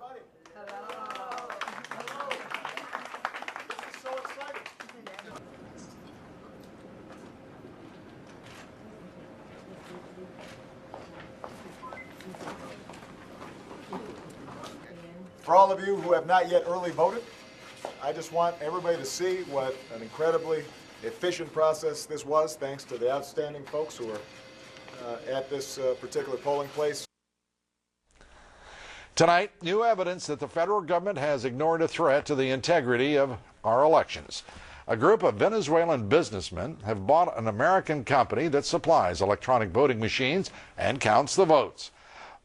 everybody. Hello. Hello. This is so exciting. For all of you who have not yet early voted, I just want everybody to see what an incredibly efficient process this was, thanks to the outstanding folks who are at this particular polling place. Tonight, new evidence that the federal government has ignored a threat to the integrity of our elections. A group of Venezuelan businessmen have bought an American company that supplies electronic voting machines and counts the votes.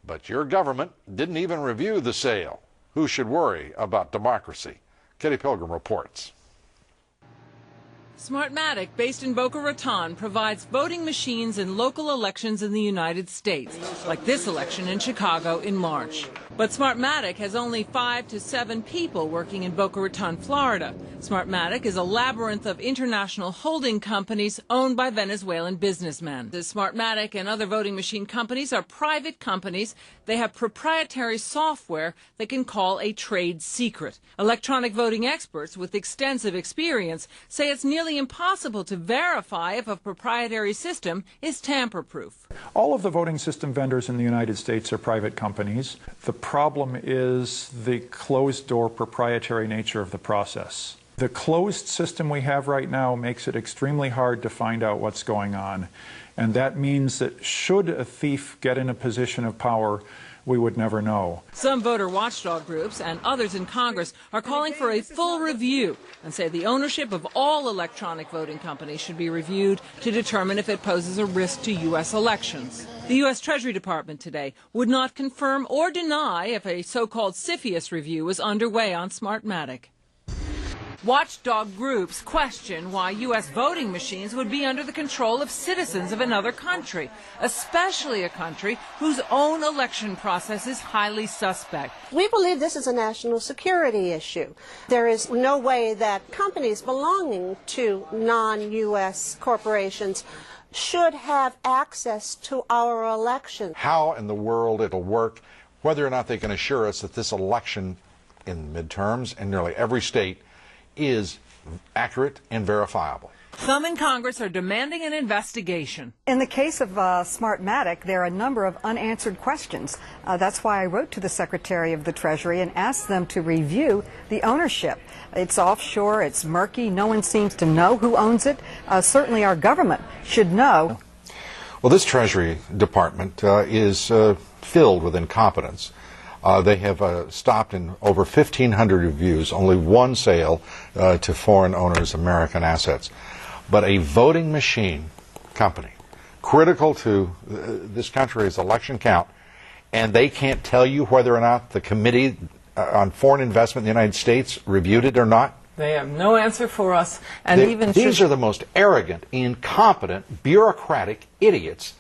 But your government didn't even review the sale. Who should worry about democracy? Kitty Pilgrim reports. Smartmatic, based in Boca Raton, provides voting machines in local elections in the United States, like this election in Chicago in March. But Smartmatic has only 5 to 7 people working in Boca Raton, Florida. Smartmatic is a labyrinth of international holding companies owned by Venezuelan businessmen. The Smartmatic and other voting machine companies are private companies. They have proprietary software they can call a trade secret. Electronic voting experts with extensive experience say it's nearly impossible to verify if a proprietary system is tamper-proof. All of the voting system vendors in the United States are private companies. The problem is the closed-door proprietary nature of the process. The closed system we have right now makes it extremely hard to find out what's going on. And that means that should a thief get in a position of power, we would never know. Some voter watchdog groups and others in Congress are calling for a full review and say the ownership of all electronic voting companies should be reviewed to determine if it poses a risk to U.S. elections. The U.S. Treasury Department today would not confirm or deny if a so-called CFIUS review is underway on Smartmatic. Watchdog groups question why U.S. voting machines would be under the control of citizens of another country, especially a country whose own election process is highly suspect. We believe this is a national security issue. There is no way that companies belonging to non-U.S. corporations should have access to our elections. How in the world it'll work, whether or not they can assure us that this election in midterms in nearly every state is accurate and verifiable. Some in Congress are demanding an investigation. In the case of Smartmatic, there are a number of unanswered questions. That's why I wrote to the Secretary of the Treasury and asked them to review the ownership. It's offshore, it's murky, no one seems to know who owns it. Certainly our government should know. Well, this Treasury Department is filled with incompetence. They have stopped in over 1,500 reviews, only one sale to foreign owners' American assets. But a voting machine company, critical to this country's election count, and they can't tell you whether or not the Committee on Foreign Investment in the United States reviewed it or not? They have no answer for us. And These are the most arrogant, incompetent, bureaucratic idiots